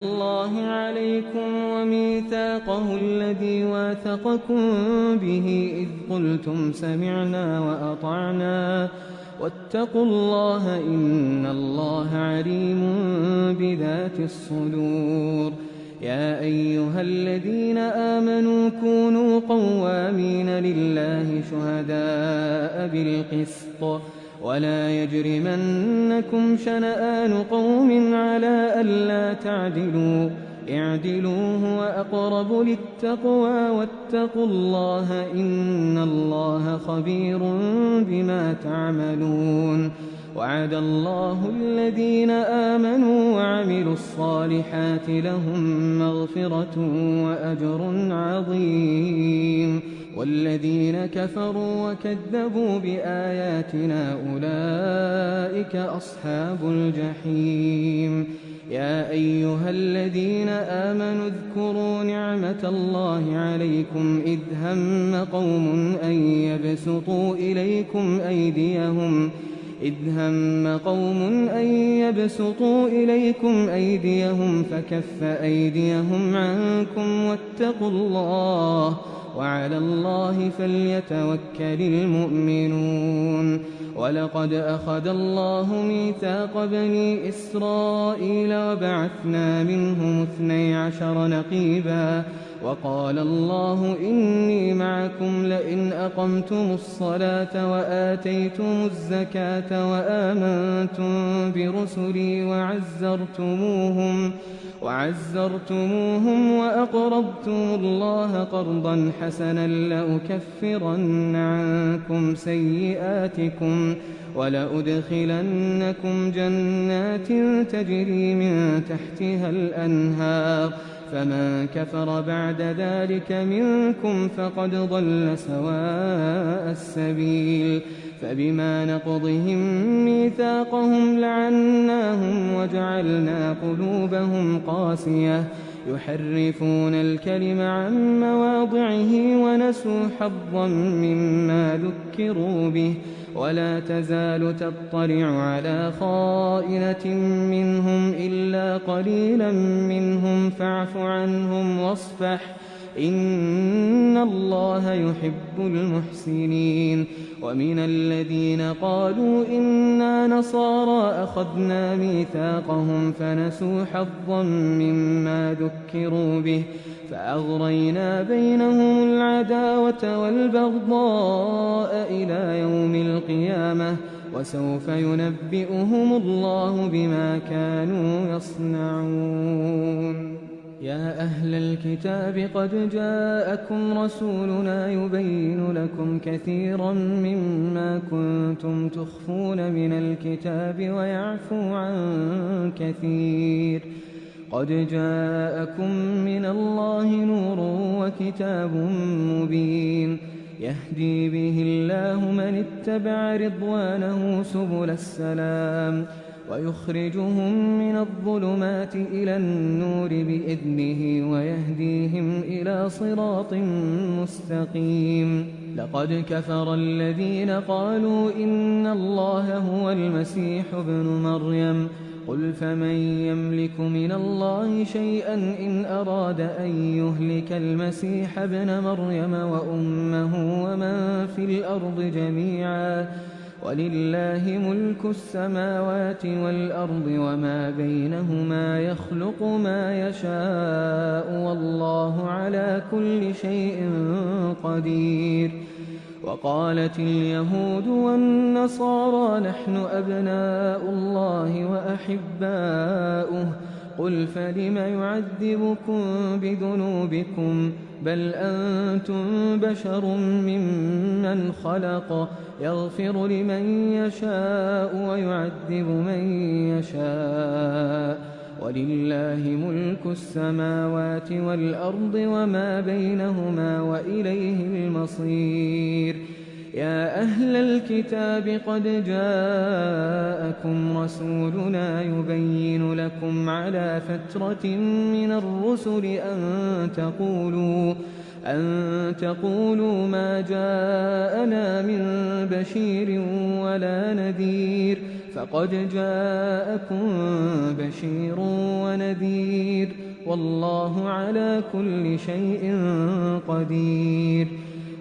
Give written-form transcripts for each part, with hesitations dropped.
الله عليكم وميثاقه الذي واثقكم به إذ قلتم سمعنا وأطعنا واتقوا الله إن الله عليم بذات الصدور. يا أيها الذين آمنوا كونوا قوامين لله شهداء بالقسط ولا يجرمنكم شنآن قوم على ألا تعدلوا اعدلوا هو أقرب للتقوى واتقوا الله إن الله خبير بما تعملون. وعد الله الذين آمنوا وعملوا الصالحات لهم مغفرة وأجر عظيم والذين كفروا وكذبوا بآياتنا أولئك أصحاب الجحيم. يا أيها الذين آمنوا اذكروا نعمة الله عليكم إذ هم قوم أن يبسطوا إليكم أيديهم فكف أيديهم عنكم واتقوا الله وعلى الله فليتوكل المؤمنون. ولقد أخذ الله ميثاق بني إسرائيل وبعثنا منهم 12 نقيبا وقال الله إني معكم لئن أقمتم الصلاة وآتيتم الزكاة وآمنتم برسلي وعزرتموهم وأقرضتم الله قرضا حسنا لأكفرن عنكم سيئاتكم ولأدخلنكم جنات تجري من تحتها الأنهار فمن كفر بعد ذلك منكم فقد ضل سواء السبيل. فبما نقضهم ميثاقهم لعناهم وجعلنا قلوبهم قاسية يحرفون الكلم عن مواضعه ونسوا حظا مما ذكروا به ولا تزال تطلع على خائنة منهم إلا قليلا منهم فاعف عنهم واصفح إن الله يحب المحسنين. ومن الذين قالوا إنا نصارى أخذنا ميثاقهم فنسوا حظا مما ذكروا به فأغرينا بينهم العداوة والبغضاء إلى يوم القيامة وسوف ينبئهم الله بما كانوا يصنعون. يا أهل الكتاب قد جاءكم رسولنا يبين لكم كثيرا مما كنتم تخفون من الكتاب ويعفو عن كثير. قد جاءكم من الله نور وكتاب مبين يهدي به الله من اتبع رضوانه سبل السلام ويخرجهم من الظلمات إلى النور بإذنه ويهديهم إلى صراط مستقيم. لقد كفر الذين قالوا إن الله هو المسيح ابن مريم قل فمن يملك من الله شيئا إن أراد أن يهلك المسيح ابن مريم وأمه ومن في الأرض جميعا ولله ملك السماوات والأرض وما بينهما يخلق ما يشاء والله على كل شيء قدير. وقالت اليهود والنصارى نحن أبناء الله وأحباؤه قل فلم يعذبكم بذنوبكم بل أنتم بشر ممن خلق يغفر لمن يشاء ويعذب من يشاء ولله ملك السماوات والأرض وما بينهما وإليه المصير. يا أهل الكتاب قد جاءكم رسولنا يبين لكم على فترة من الرسل أن تقولوا ما جاءنا من بشير ولا نذير فقد جاءكم بشير ونذير والله على كل شيء قدير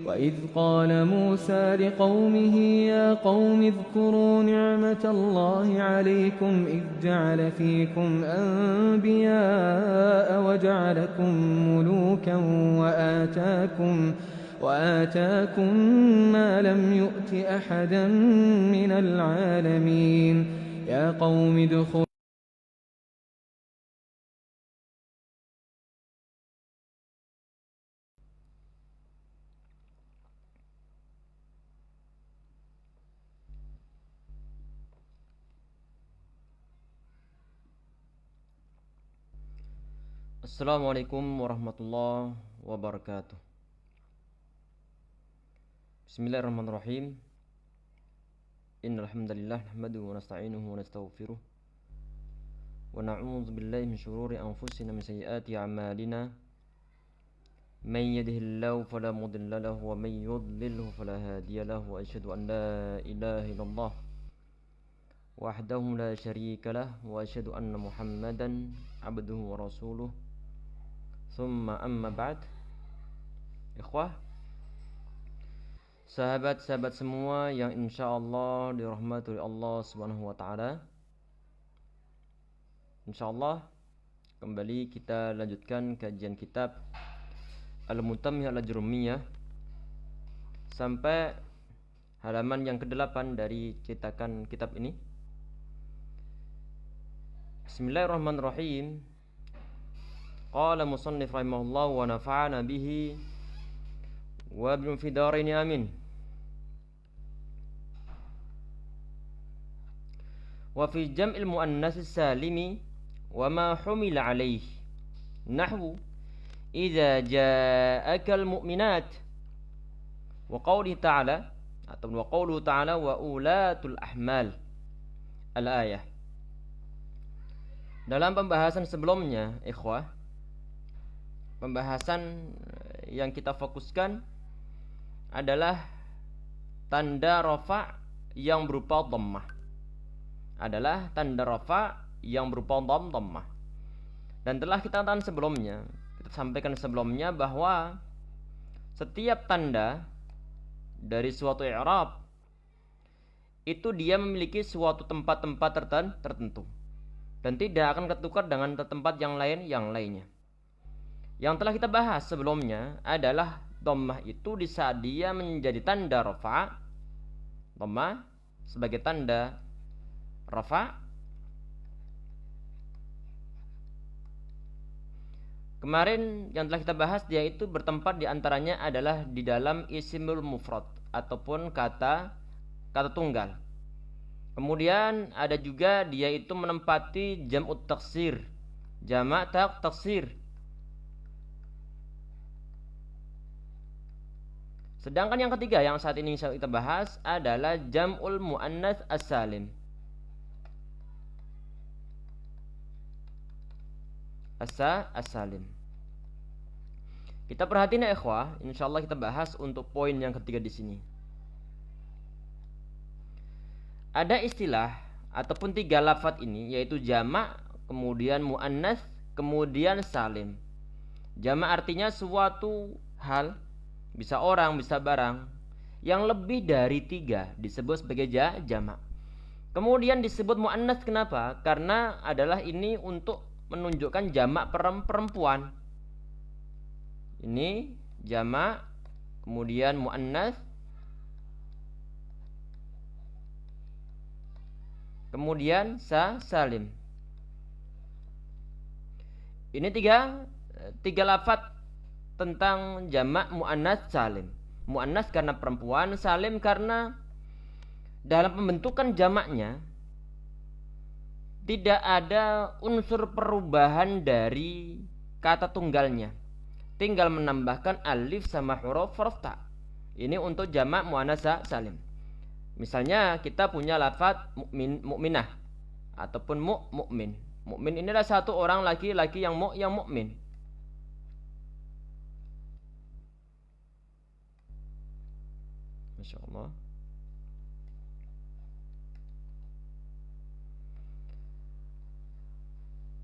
وإذ قال موسى لقومه يا قوم اذكروا نعمة الله عليكم إذ جعل فيكم أنبياء وجعلكم ملوكا وآتاكم ما لم يؤت أحدا من العالمين يا قوم ادخلوا Assalamualaikum warahmatullahi wabarakatuh. Bismillahirrahmanirrahim. Innal hamdalillah nahmaduhu wa nasta'inuhu wa nastaghfiruh wa na'udzu billahi min shururi anfusina min sayyiati a'malina. Man yahdihillahu fala mudilla lahu wa man yudlilhu fala hadiya lahu wa asyhadu an la ilaha illallah wahdahu la syarika lah wa asyhadu anna Muhammadan abduhu wa rasuluh. Thumma amma ba'd. Ikhwah, sahabat-sahabat semua yang insyaallah dirahmati oleh Allah Subhanahu wa taala. Insyaallah kembali kita lanjutkan kajian kitab Al-Mutammiyah Al-Ajrumiyah sampai halaman yang ke-8 dari cetakan kitab ini. Bismillahirrahmanirrahim. Qala musannif rahimahullah wa nafa'ana bihi wa bil fidarini amin. Wa fi jam'il muannas salimi wa ma humila alayhi nahwu idza ja'akal mu'minat wa qawlihi ta'ala atau wa qawluhu ta'ala wa ulatul ahmal al-ayah. Dalam pembahasan sebelumnya, ikhwah, pembahasan yang kita fokuskan adalah tanda rafa' yang berupa dhammah. Adalah tanda rafa' yang berupa dhammah. Dan telah kita sampaikan sebelumnya bahwa setiap tanda dari suatu i'rab itu dia memiliki suatu tempat-tempat tertentu dan tidak akan ketukar dengan tempat yang lainnya. Yang telah kita bahas sebelumnya adalah dhammah itu di saat dia menjadi tanda rafa', dhammah sebagai tanda rafa'. Kemarin yang telah kita bahas dia itu bertempat di antaranya adalah di dalam isimul mufrad ataupun kata tunggal. Kemudian ada juga dia itu menempati jam'ut taksir, jamak taksir. Sedangkan yang ketiga yang saat ini kita bahas adalah jam'ul muannats as-salim. As-salim. Kita perhatiin ya ikhwah, insyaallah kita bahas untuk poin yang ketiga di sini. Ada istilah ataupun 3 lafaz ini yaitu jamak, kemudian muannats, kemudian salim. Jamak artinya suatu hal, bisa orang, bisa barang yang lebih dari 3 disebut sebagai jamak. Kemudian disebut muannats kenapa? Karena adalah ini untuk menunjukkan jamak perempuan. Ini jamak, kemudian muannats, kemudian salim. Ini tiga lafaz tentang jamak muannats salim. Muannats karena perempuan, salim karena dalam pembentukan jamaknya tidak ada unsur perubahan dari kata tunggalnya. Tinggal menambahkan alif sama huruf ta. Ini untuk jamak muannats salim. Misalnya kita punya lafaz mukminah ataupun mukmin. Mukmin ini adalah satu orang laki-laki yang mukmin. Masya Allah.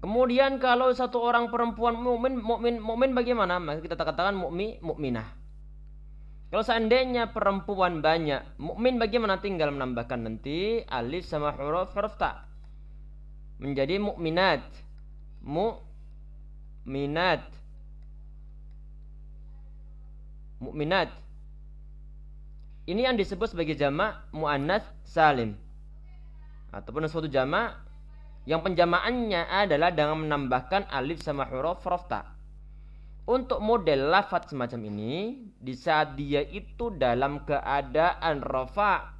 Kemudian kalau satu orang perempuan mukmin bagaimana? Maka kita katakan mukminah. Kalau seandainya perempuan banyak mukmin bagaimana? Tinggal menambahkan nanti alif sama huruf ta menjadi mukminat. Mukminat. Ini yang disebut sebagai jamak muannats salim ataupun suatu jamak yang penjamaannya adalah dengan menambahkan alif sama huruf ta. Untuk model lafadz semacam ini, di saat dia itu dalam keadaan rafa,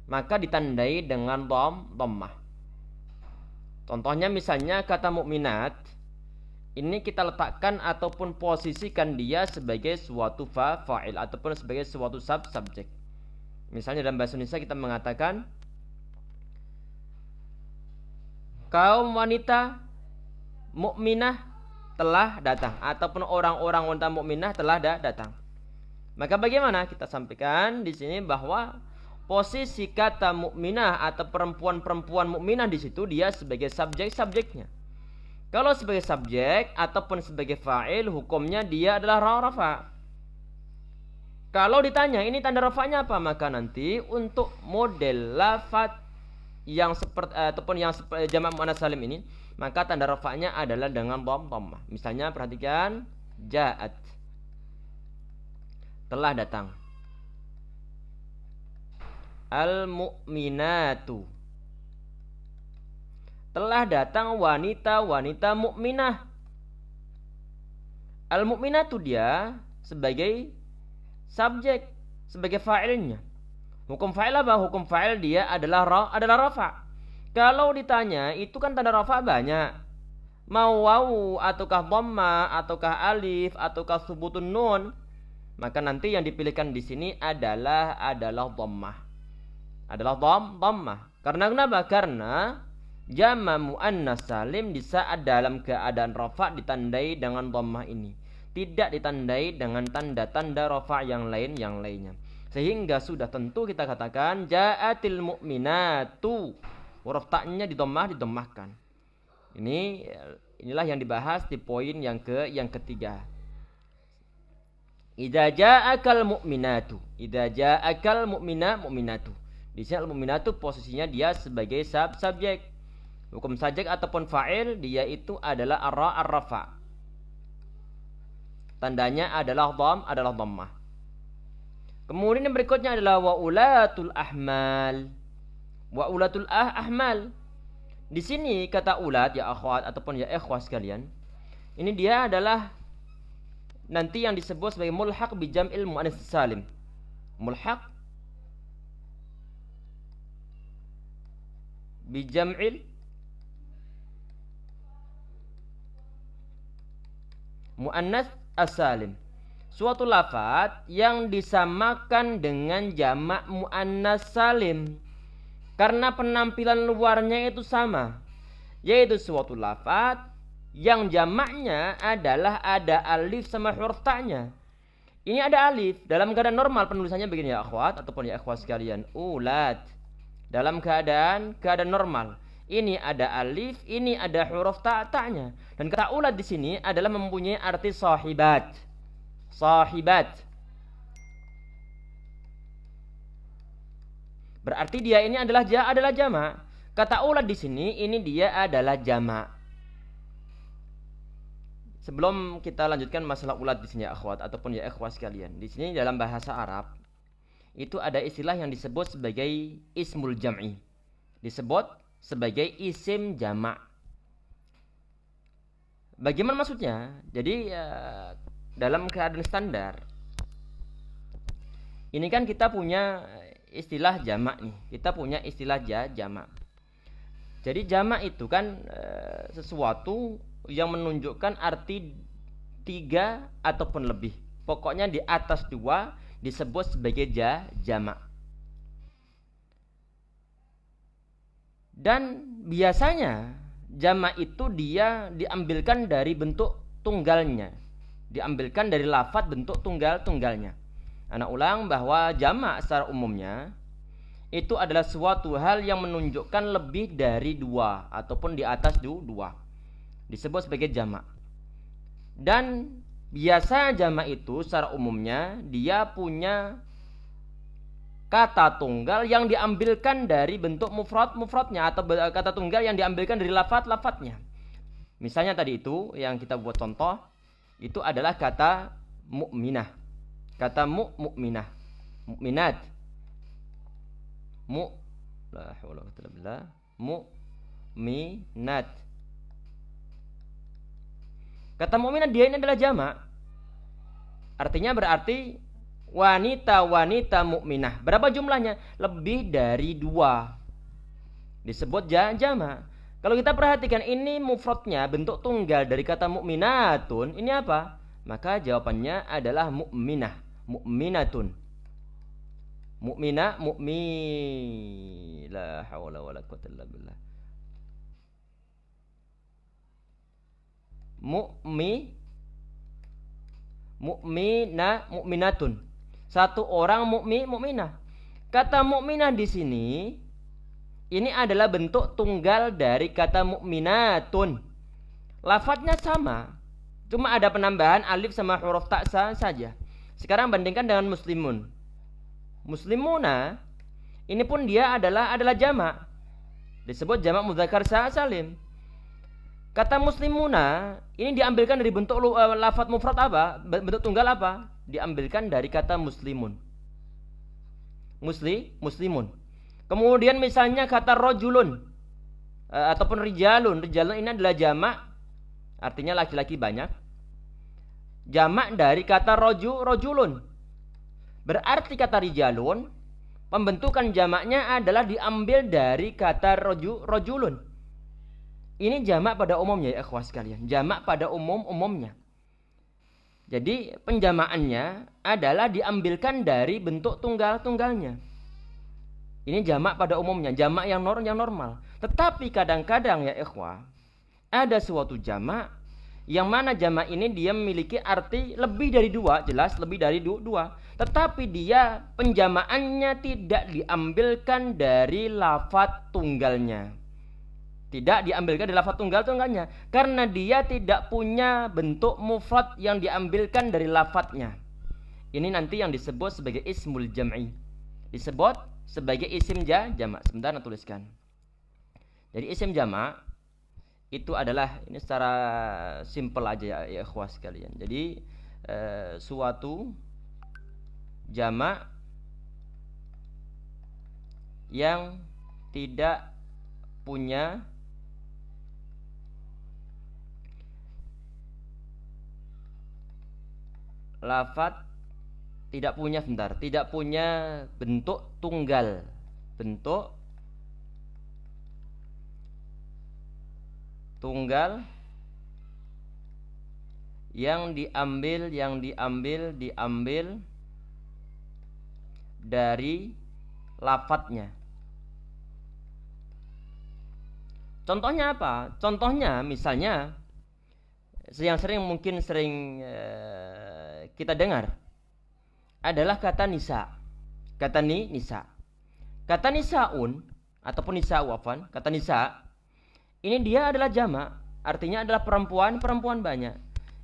maka ditandai dengan dhammah. Contohnya misalnya kata mukminat, ini kita letakkan ataupun posisikan dia sebagai suatu fa'il ataupun sebagai suatu subjek. Misalnya dalam bahasa Indonesia kita mengatakan kaum wanita mukminah telah datang ataupun orang-orang wanita mukminah telah datang. Maka bagaimana? Kita sampaikan di sini bahwa posisi kata mukminah atau perempuan-perempuan mukminah di situ dia sebagai subjeknya. Kalau sebagai subjek ataupun sebagai fa'il hukumnya dia adalah rafa. Kalau ditanya ini tanda rafanya apa? Maka nanti untuk model lafadz yang seperti ataupun yang jamak muannats salim ini, maka tanda rafa'nya adalah dengan dhammah. Misalnya perhatikan ja'at, telah datang. Al-mu'minatu, telah datang wanita-wanita mukminah. Al-mu'minatu dia sebagai subjek, sebagai fa'ilnya. Hukum fa'il apa? Hukum fa'il dia adalah rafa. Kalau ditanya itu kan tanda rafa banyak. Mau wawu ataukah dhamma ataukah alif ataukah subutun nun, maka nanti yang dipilihkan di sini adalah dhammah. Adalah dhammah. Karena kenapa? Karena jamak muannats salim di saat dalam keadaan rafa ditandai dengan dhammah ini, tidak ditandai dengan tanda-tanda rafa yang lainnya. Sehingga sudah tentu kita katakan ja'atil mu'minatu, huruf ta'nya didommahkan. Inilah yang dibahas di poin yang ketiga. Idza ja'akal mu'minatu, mu'minatu. Di sini al-mu'minatu posisinya dia sebagai subjek. Hukum subjek ataupun fa'il dia itu adalah ar-rafa. Tandanya adalah dhammah. Kemudian yang berikutnya adalah wa'ulatul ahmal. Wa'ulatul ahmal. Di sini kata ulat ya akhwat ataupun ya ikhwah sekalian, ini dia adalah nanti yang disebut sebagai mulhaq bi jam'il muannats salim. Mulhaq bi jam'il muannats as-salim. Suatu lafaz yang disamakan dengan jamak muannats salim karena penampilan luarnya itu sama, yaitu suatu lafaz yang jamaknya adalah ada alif sama huruf ta'nya. Ini ada alif dalam keadaan normal penulisannya begini ya akhwat ataupun ya ikhwah sekalian, ulat. Dalam keadaan normal. Ini ada alif, ini ada huruf ta'nya. Dan kata ulat di sini adalah mempunyai arti sahibat. Berarti dia ini adalah jamak. Kata ulat di sini ini dia adalah jamak. Sebelum kita lanjutkan masalah ulat di sini ya akhwat ataupun ya ikhwah sekalian. Di sini dalam bahasa Arab itu ada istilah yang disebut sebagai ismul jam'i. Disebut sebagai isim jamak. Bagaimana maksudnya? Jadi dalam keadaan standar ini kan kita punya istilah jamak nih. Kita punya istilah jamak. Jadi jamak itu kan sesuatu yang menunjukkan arti 3 ataupun lebih. Pokoknya di atas 2 disebut sebagai jamak. Dan biasanya jamak itu dia diambilkan dari bentuk tunggalnya. Diambilkan dari lafadz bentuk tunggalnya. Anak ulang bahwa jamak secara umumnya itu adalah suatu hal yang menunjukkan lebih dari 2 ataupun di atas 2. disebut sebagai jamak. Dan biasa jamak itu secara umumnya dia punya kata tunggal yang diambilkan dari bentuk mufradnya atau kata tunggal yang diambilkan dari lafadz-lafadznya. Misalnya tadi itu yang kita buat contoh itu adalah kata mukminah. Kata mukminah. Mukminat. La haula wala quwwata illa billah. Mukminat. Kata mukminat dia ini adalah jamak. Artinya berarti wanita-wanita mukminah. Berapa jumlahnya? Lebih dari 2. Disebut jamak. Kalau kita perhatikan ini mufradnya bentuk tunggal dari kata mukminatun, ini apa? Maka jawabannya adalah mukminah, mukminatun. Mukminah, la haula wala quwwata illa billah. Mukminatun. Satu orang mukminah. Kata mukminah di sini ini adalah bentuk tunggal dari kata mukminatun. Lafadznya sama, cuma ada penambahan alif sama huruf ta saja. Sekarang bandingkan dengan muslimun. Muslimuna ini pun dia adalah jamak. Disebut jamak mudzakkar salim. Kata muslimuna ini diambilkan dari bentuk lafadz mufrad apa? Bentuk tunggal apa? Diambilkan dari kata muslimun. Muslimun. Kemudian misalnya kata rojulun ataupun rijalun. Rijalun ini adalah jamak, artinya laki-laki banyak. Jamak dari kata rojulun. Berarti kata rijalun, pembentukan jamaknya adalah diambil dari kata rojulun. Ini jamak pada umumnya ya ikhwas sekalian. Jamak pada umumnya. Jadi penjamaannya adalah diambilkan dari bentuk tunggalnya. Ini jamak pada umumnya, jamak yang normal. Tetapi kadang-kadang ya ikhwah, ada suatu jamak yang mana jamak ini dia memiliki arti lebih dari 2, jelas lebih dari 2. Tetapi dia penjamaannya tidak diambilkan dari lafadz tunggalnya. Tidak diambilkan dari lafadz tunggalnya karena dia tidak punya bentuk mufrad yang diambilkan dari lafadznya. Ini nanti yang disebut sebagai ismul jam'i. Disebut sebagai isim jamak. Sebentar saya tuliskan. Jadi isim jamak itu adalah, ini secara simpel aja ya ikhwas sekalian. Jadi suatu jamak yang tidak punya lafadz, tidak punya bentuk tunggal. Bentuk tunggal yang diambil dari lafadznya. Contohnya apa? Contohnya misalnya yang mungkin sering kita dengar adalah kata nisa. Kata nisa. Kata nisaun ataupun nisa'u afwan, kata nisa ini dia adalah jamak, artinya adalah perempuan banyak.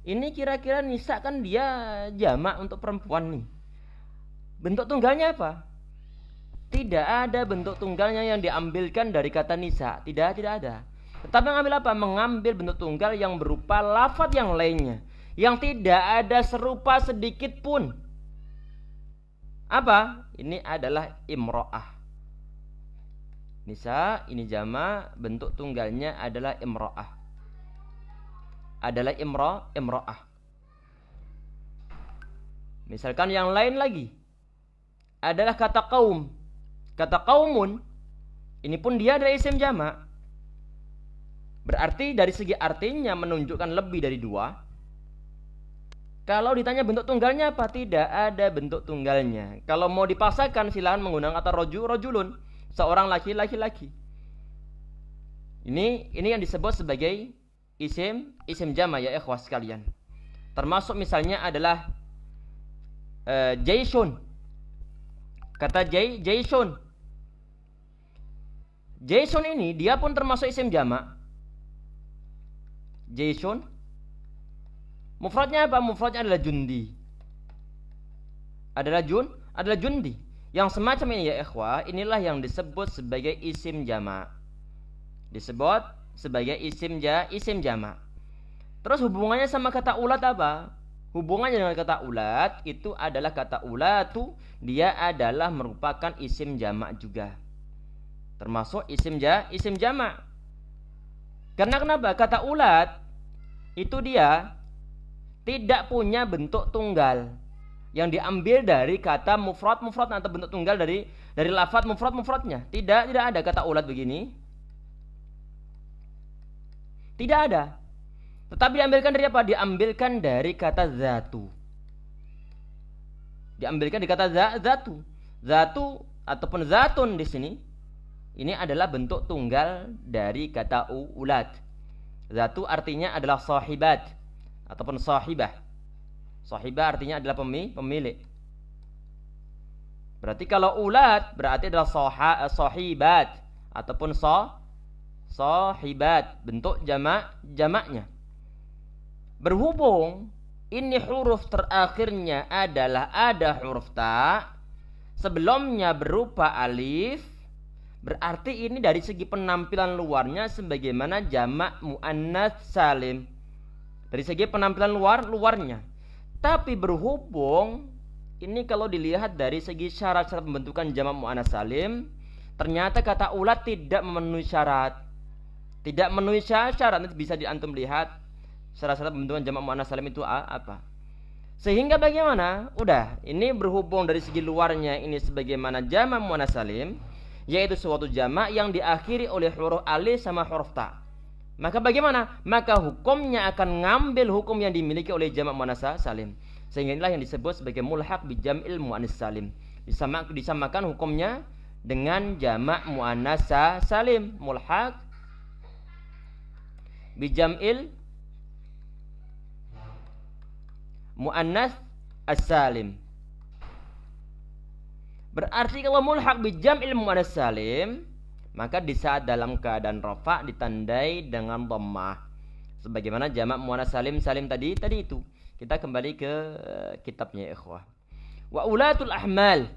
Ini kira-kira nisa kan dia jamak untuk perempuan nih. Bentuk tunggalnya apa? Tidak ada bentuk tunggalnya yang diambilkan dari kata nisa, tidak ada. Tetapi mengambil apa? Mengambil bentuk tunggal yang berupa lafadz yang lainnya, yang tidak ada serupa sedikit pun. Apa? Ini adalah imro'ah. Nisa ini jamak, bentuk tunggalnya adalah imro'ah. Adalah imro'ah. Misalkan yang lain lagi adalah kata kaum. Kata kaumun ini pun dia adalah isim jamak. Berarti dari segi artinya menunjukkan lebih dari 2. Kalau ditanya bentuk tunggalnya apa? Tidak ada bentuk tunggalnya. Kalau mau dipaksakan silahkan menggunakan kata rojulun, seorang laki-laki. Ini yang disebut sebagai isim jamak ya ikhwas sekalian. Termasuk misalnya adalah jaisun. Kata jaisun. Jaisun ini dia pun termasuk isim jamak. Jaisun. Mufradnya apa? Mufradnya adalah jundi. Adalah jundi. Yang semacam ini ya ikhwah, inilah yang disebut sebagai isim jamak. Disebut sebagai isim jamak. Terus hubungannya sama kata ulat apa? Hubungannya dengan kata ulat itu adalah kata ulatu, dia adalah merupakan isim jamak juga. Termasuk isim jamak. Karena kenapa? Kata ulat itu dia tidak punya bentuk tunggal yang diambil dari kata mufrad atau bentuk tunggal dari lafaz mufradnya. Tidak ada kata ulat begini. Tidak ada. Tetapi diambilkan dari apa? Diambilkan dari kata zatu. Diambilkan dari kata zatu. Zatu ataupun zatun di sini ini adalah bentuk tunggal dari kata ulat. Zatu artinya adalah sahibat ataupun sahibah. Sahibah artinya adalah pemilik. Berarti kalau ulat berarti adalah sahibat ataupun sahibat, bentuk jamaknya. Berhubung ini huruf terakhirnya adalah ada huruf ta, sebelumnya berupa alif, berarti ini dari segi penampilan luarnya sebagaimana jamak muannats salim. Dari segi penampilan luarnya. Tapi berhubung ini kalau dilihat dari segi syarat-syarat pembentukan jamak muannats salim, ternyata kata ulat tidak memenuhi syarat. Tidak memenuhi syarat, nanti bisa diantum lihat syarat-syarat pembentukan jamak muannats salim itu apa. Sehingga bagaimana? Udah, ini berhubung dari segi luarnya ini sebagaimana jamak muannats salim, yaitu suatu jamak yang diakhiri oleh huruf alif sama huruf ta. Maka bagaimana? Maka hukumnya akan ngambil hukum yang dimiliki oleh jamak muannats salim. Sehingga inilah yang disebut sebagai mulhaq bi jam'il muannats salim. Disamakan hukumnya dengan jamak muannats salim. Mulhaq bi jam'il muannats as-salim. Berarti kalau mulhaq bi jam'il muannats salim, maka di saat dalam keadaan rafa ditandai dengan dhammah. Sebagaimana jamak muannats salim tadi itu. Kita kembali ke kitabnya ikhwah. Wa ulatul ahmal.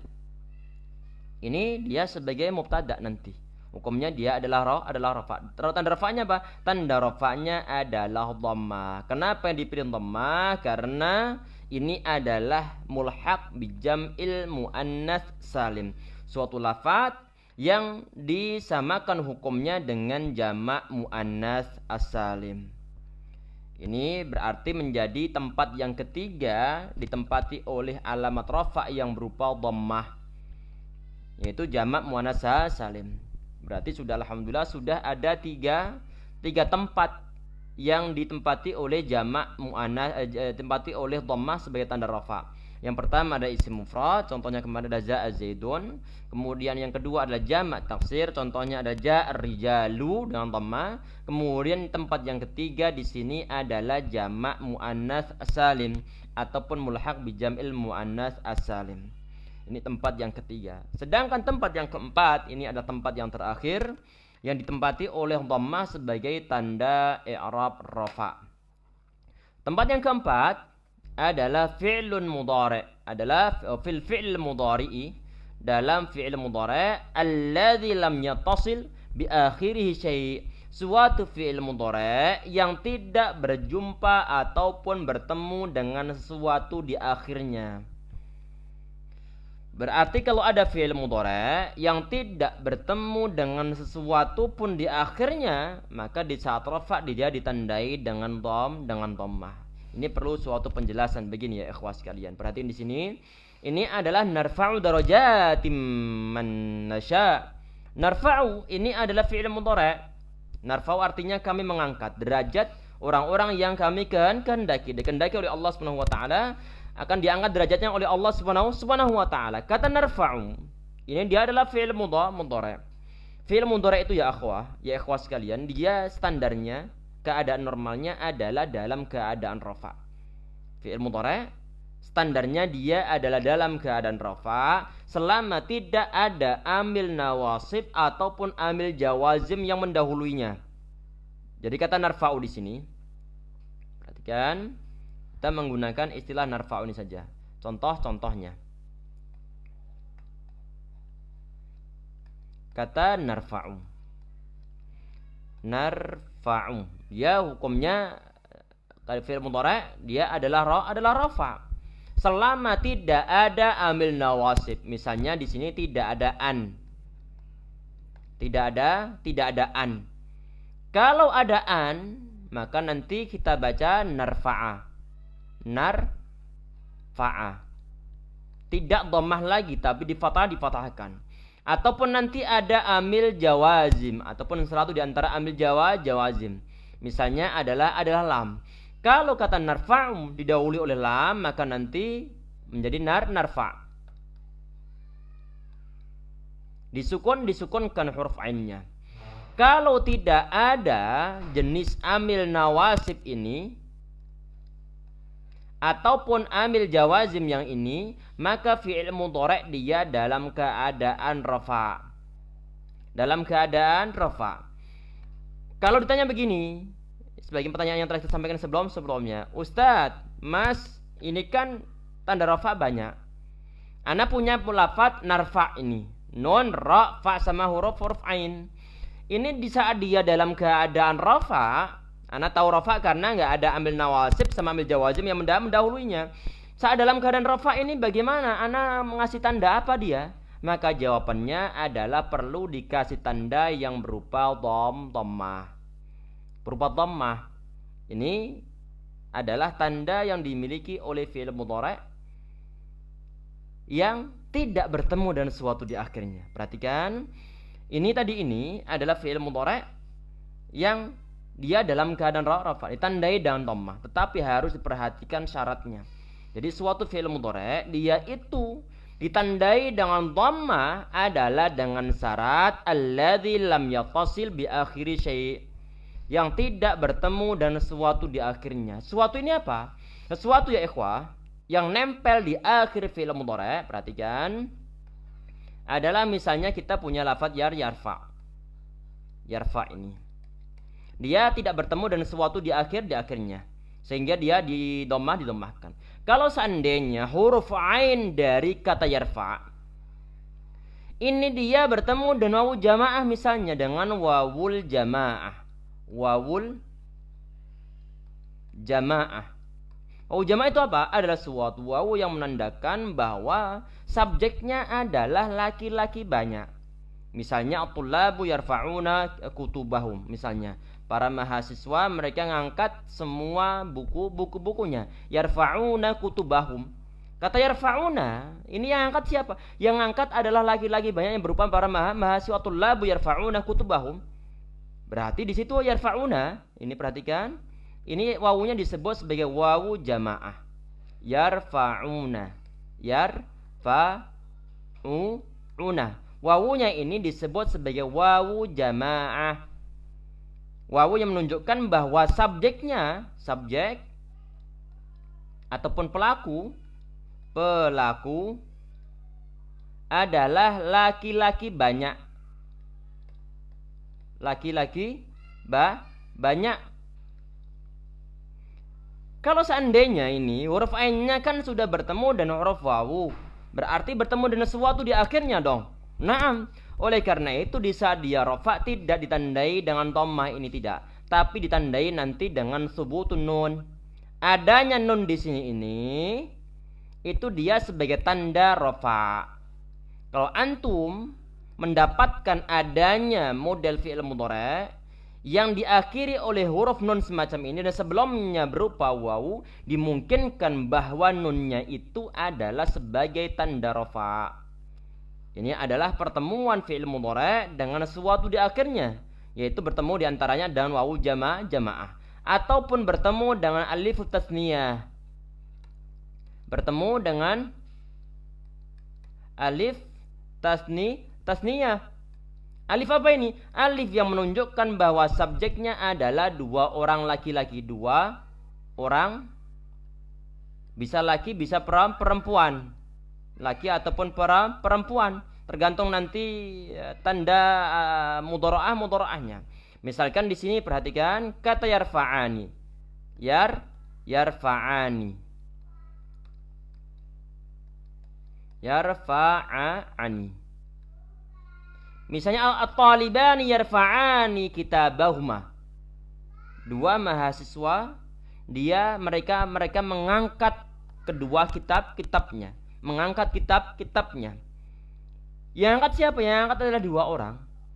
Ini dia sebagai mubtada nanti. Hukumnya dia adalah rafa. Tanda rafanya apa? Tanda rafanya adalah dhammah. Kenapa yang dipilih dhammah? Karena ini adalah mulhaq bi jam'il muannats salim. Suatu lafaz yang disamakan hukumnya dengan jamak muannats as-salim. Ini berarti menjadi tempat yang ketiga ditempati oleh alamat rafa yang berupa dhammah, yaitu jamak muannats salim. Berarti alhamdulillah sudah ada tiga tempat yang ditempati oleh jamak muannats ditempati oleh dhammah sebagai tanda rafa. Yang pertama ada isim mufrad, contohnya kemarin ada ja'a zaidun. Kemudian yang kedua adalah jamak taksir, contohnya ada ja'a rijalu dengan dhammah. Kemudian tempat yang ketiga di sini adalah jamak muannats salim ataupun mulhaq bi jam'il muannats as-salim. Ini tempat yang ketiga. Sedangkan tempat yang keempat ini adalah tempat yang terakhir yang ditempati oleh dhammah sebagai tanda i'rab rafa. Tempat yang keempat adalah fi'lun mudhari', adalah fil fi'l mudhari'i, dalam fi'il mudhari' alladzi lam yattasil bi akhirih syai', suatu fi'il mudhari' yang tidak berjumpa ataupun bertemu dengan sesuatu di akhirnya. Berarti kalau ada fi'il mudhari' yang tidak bertemu dengan sesuatu pun di akhirnya, maka di saat rafa' dia ditandai dengan dhammah. Ini perlu suatu penjelasan begini ya ikhwas sekalian. Perhatiin di sini. Ini adalah narfa'u darajatim man nasya. Narfa'u ini adalah fi'il mudhari'. Narfa'u artinya kami mengangkat derajat orang-orang yang kami kehendaki. Dikehendaki oleh Allah Subhanahu wa taala, akan diangkat derajatnya oleh Allah Subhanahu wa taala. Kata narfa'u ini dia adalah fi'il mudhari'. Fi'il mudhari' itu ya ikhwah sekalian, dia standarnya keadaan normalnya adalah dalam keadaan rafa. Fi'il mudhari' standarnya dia adalah dalam keadaan rafa selama tidak ada amil nawasib ataupun amil jawazim yang mendahuluinya. Jadi kata narfa'u di sini Perhatikan, kita menggunakan istilah narfa'u ini saja. Contoh-contohnya. Kata narfa'u. Narfa'u. Dia hukumnya fi'il mudhari' dia adalah rafa'. Selama tidak ada amil nawasib. Misalnya di sini tidak ada an. Tidak ada an. Kalau ada an, maka nanti kita baca narfa'a. Narfa'a. Tidak dhammah lagi tapi difatahkan. Ataupun nanti ada amil jawazim ataupun salah satu di antara amil jawazim. Misalnya adalah lam. Kalau kata narfa'u didahului oleh lam, maka nanti menjadi narfa'. Disukunkan huruf ainnya. Kalau tidak ada jenis amil nawasib ini ataupun amil jawazim yang ini, maka fi'il mudhari' dia dalam keadaan rafa'. Dalam keadaan rafa'. Kalau ditanya begini, sebagai pertanyaan yang telah saya sampaikan sebelumnya, Ustadz, Mas, ini kan tanda rafa' banyak. Ana punya lafaz narfa' ini. Nun, ra, fa sama huruf ain. Ini di saat dia dalam keadaan rafa', ana tahu rafa' karena nggak ada ambil nawasib sama ambil jawazim yang mendahulunya. Saat dalam keadaan rafa' ini bagaimana? Ana mengasih tanda apa dia? Maka jawabannya adalah perlu dikasih tanda yang berupa dhammah. Berupa dhammah. Ini adalah tanda yang dimiliki oleh fi'il mudhari' yang tidak bertemu dengan sesuatu di akhirnya. Perhatikan, ini adalah fi'il mudhari' yang dia dalam keadaan rafa' ditandai dengan dhammah, tetapi harus diperhatikan syaratnya. Jadi suatu fi'il mudhari' dia itu ditandai dengan dhammah adalah dengan syarat alladzi lam yattasil bi akhiri syai', yang tidak bertemu dan sesuatu di akhirnya. Sesuatu ini apa? Sesuatu ya ikhwah yang nempel di akhir fi'il mudhari', perhatikan, adalah misalnya kita punya lafaz yarfa'. Yarfa' ini dia tidak bertemu dan sesuatu di akhirnya, sehingga dia didomahkan. Kalau seandainya huruf ain dari kata yarfa' ini dia bertemu dengan wawu jamaah, misalnya dengan wawul jamaah. Wawu jamaah itu apa? Adalah suatu wawu yang menandakan bahwa subjeknya adalah laki-laki banyak. Misalnya at-tullabu yarfa'una kutubahum. Misalnya para mahasiswa mereka ngangkat semua buku-bukunya. Yarfa'una kutubahum. Kata yarfa'una ini yang angkat siapa? Yang angkat adalah laki-laki banyak yang berupa para mahasiswa. At-tullabu yarfa'una kutubahum. Berarti di situ yarfa'una, ini perhatikan, ini wawunya disebut sebagai wawu jamaah. Yarfa'una. Wawunya ini disebut sebagai wawu jamaah. Wawu yang menunjukkan bahwa subjek ataupun pelaku adalah laki-laki banyak. Banyak. Kalau seandainya ini huruf ainnya kan sudah bertemu dengan huruf wawu, berarti bertemu dengan sesuatu di akhirnya dong. Naam. Oleh karena itu di saat dia rafa' tidak ditandai dengan dhammah ini, tidak, tapi ditandai nanti dengan subutun nun. Adanya nun di sini ini itu dia sebagai tanda rafa'. Kalau antum mendapatkan adanya model fi'il mudhari' yang diakhiri oleh huruf nun semacam ini dan sebelumnya berupa wawu, dimungkinkan bahwa nunnya itu adalah sebagai tanda rafa'. Ini adalah pertemuan fi'il mudhari' dengan sesuatu di akhirnya, yaitu bertemu diantaranya dengan wawu jamaah ataupun bertemu dengan alif tasniyah. Bertemu dengan alif tasniyah. Alif apa ini? Alif yang menunjukkan bahwa subjeknya adalah dua orang laki-laki, dua orang, bisa laki bisa perempuan, laki ataupun perempuan, tergantung nanti tanda mudharaahnya. Misalkan di sini perhatikan kata yarfa'ani. yarfa'ani. Yarfa'ani. Misalnya at-talibani yarfa'ani kitabahuma. Dua mahasiswa mereka mengangkat kedua kitabnya, mengangkat kitabnya. Yang angkat siapa? Yang angkat adalah dua orang.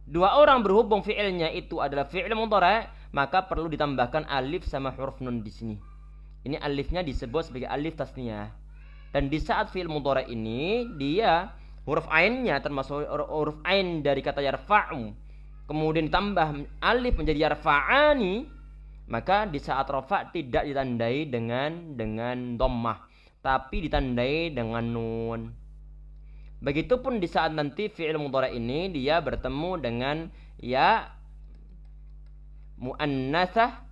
Dua orang berhubung fi'ilnya itu adalah fi'il mudhari', maka perlu ditambahkan alif sama huruf nun di sini. Ini alifnya disebut sebagai alif tasniyah. Dan di saat fi'il mudhari' ini dia huruf ainnya termasuk huruf ain dari kata yarfa'u, kemudian ditambah alif menjadi yarfa'ani, maka di saat rafa tidak ditandai dengan dhammah, tapi ditandai dengan nun. Begitupun di saat nanti fi'il mudhari' ini dia bertemu dengan ya muannasah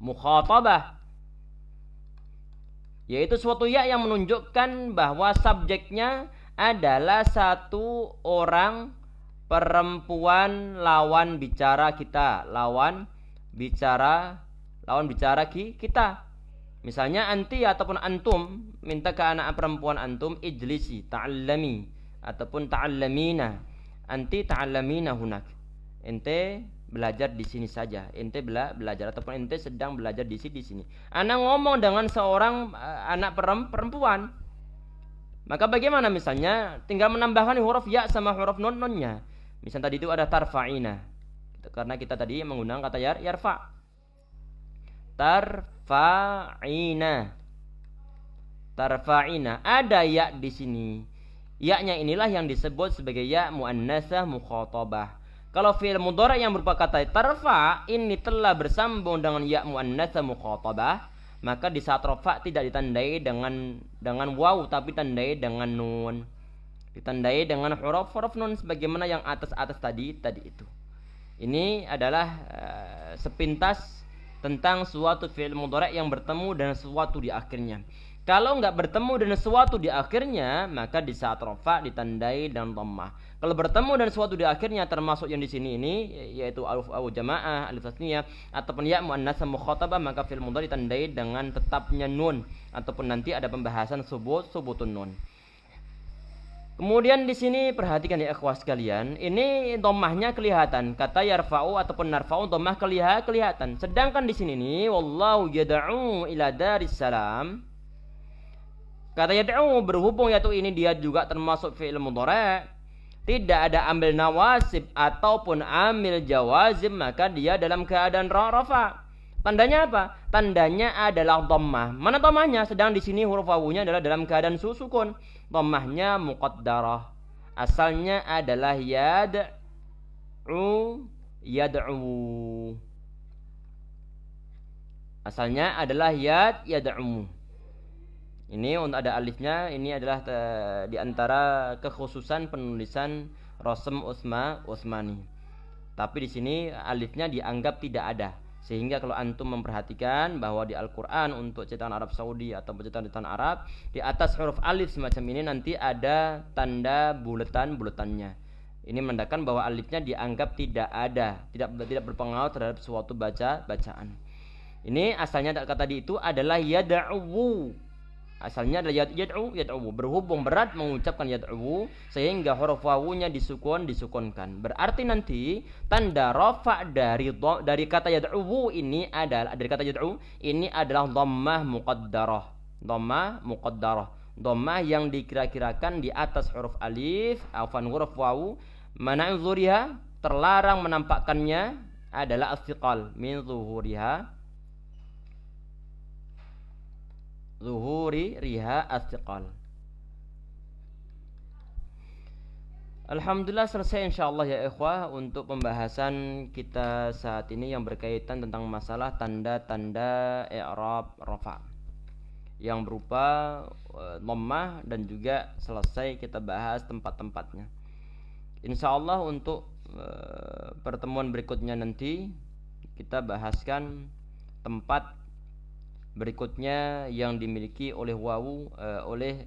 mukhatabah, yaitu suatu ya yang menunjukkan bahwa subjeknya adalah satu orang perempuan lawan bicara kita, lawan bicara kita. Misalnya anti ataupun antum minta ke anak perempuan antum ijlisi ta'allami ataupun ta'allamina. Anti ta'allamina hunak. Ente belajar di sini saja. Ente belajar ataupun ente sedang belajar di sini. Anak ngomong dengan seorang anak perempuan. Maka bagaimana misalnya? Tinggal menambahkan huruf ya sama huruf nunnya. Misalnya tadi itu ada tarfa'ina. Karena kita tadi menggunakan kata yarfa'. Tarfa'ina. Ada ya di sini. Ya-nya inilah yang disebut sebagai ya muannasah mukhatabah. Kalau fi'il mudhari' yang berupa kata tarfa' ini telah bersambung dengan ya muannasah mukhatabah, maka di saat rafa' tidak ditandai dengan waw tapi ditandai dengan nun. Ditandai dengan huruf nun sebagaimana yang atas tadi itu. Ini adalah sepintas tentang suatu fi'il mudhari' yang bertemu dengan sesuatu di akhirnya. Kalau enggak bertemu dengan sesuatu di akhirnya, maka di saat rafa' ditandai dengan dhammah. Kalau bertemu dengan sesuatu di akhirnya termasuk yang di sini ini yaitu alif au jamaah, alif tasniyah ataupun ya muannasah mukhatabah, maka fi'il mudhari' ditandai dengan tetapnya nun ataupun nanti ada pembahasan subutun nun. Kemudian di sini perhatikan ya ikhwah sekalian, ini dhammahnya kelihatan. Kata yarfa'u ataupun narfa'u dhammah kelihatan. Sedangkan di sini nih wallahu yad'u ila daris salam. Kata yad'u berhubung yaitu ini dia juga termasuk fi'il mudhari', tidak ada amil nawasib ataupun amil jawazim, maka dia dalam keadaan rafa'. Tandanya apa? Tandanya adalah dhammah. Mana dhammahnya? Sedang di sini huruf wawunya adalah dalam keadaan sukun. Dhammahnya muqaddarah. Asalnya adalah yad'u. Asalnya adalah yad'u. Ini untuk ada alifnya, ini adalah di antara kekhususan penulisan Rasm Utsmani. Tapi di sini alifnya dianggap tidak ada. Sehingga kalau antum memperhatikan bahwa di Al-Quran untuk cetakan Arab Saudi atau cetakan Arab, di atas huruf alif semacam ini nanti ada tanda buletannya. Ini menandakan bahwa alifnya dianggap tidak ada, tidak berpengaruh terhadap suatu bacaan. Ini asalnya kata tadi itu adalah yad'u. Asalnya adalah yad'u. Berhubung berat mengucapkan yad'u sehingga huruf wawunya disukunkan. Berarti nanti tanda rafa' dari kata yad'u ini adalah dhammah muqaddarah. Dhammah yang dikira-kirakan di atas huruf alif, huruf wawu, mana'u dzuriha, terlarang menampakkannya adalah as-siqal min zuhuriha. Zuhuri riha as-siqal. Alhamdulillah selesai insyaallah ya ikhwah untuk pembahasan kita saat ini yang berkaitan tentang masalah tanda-tanda i'rab rafa' yang berupa dhammah, dan juga selesai kita bahas tempat-tempatnya. Insyaallah untuk pertemuan berikutnya nanti kita bahaskan tempat berikutnya yang dimiliki oleh wawu oleh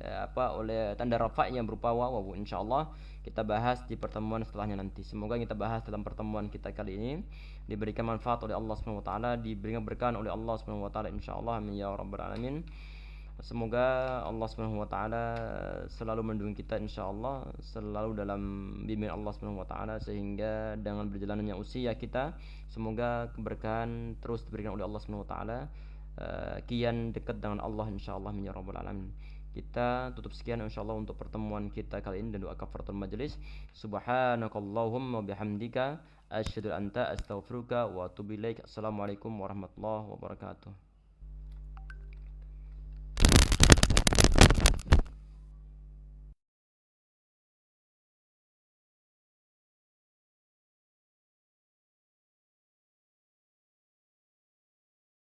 tanda rafa' yang berupa wawu. Insyaallah kita bahas di pertemuan setelahnya nanti. Semoga yang kita bahas dalam pertemuan kita kali ini diberikan manfaat oleh Allah Subhanahu wa taala, diberikan berkah oleh Allah Subhanahu wa taala insyaallah, amin ya rabbal alamin. Semoga Allah Subhanahu wa taala selalu melindungi kita insyaallah, selalu dalam bimbingan Allah Subhanahu wa taala, sehingga dengan berjalannya usia kita semoga keberkahan terus diberikan oleh Allah Subhanahu wa taala, kian dekat dengan Allah insyaallah, amin ya rabbal alamin. Kita tutup sekian insyaallah untuk pertemuan kita kali ini dan doa kafaratul majelis. Subhanakallahumma bihamdika asyhadu an la ilaha illa anta astaghfiruka wa atubu ilaik. Assalamualaikum warahmatullahi wabarakatuh.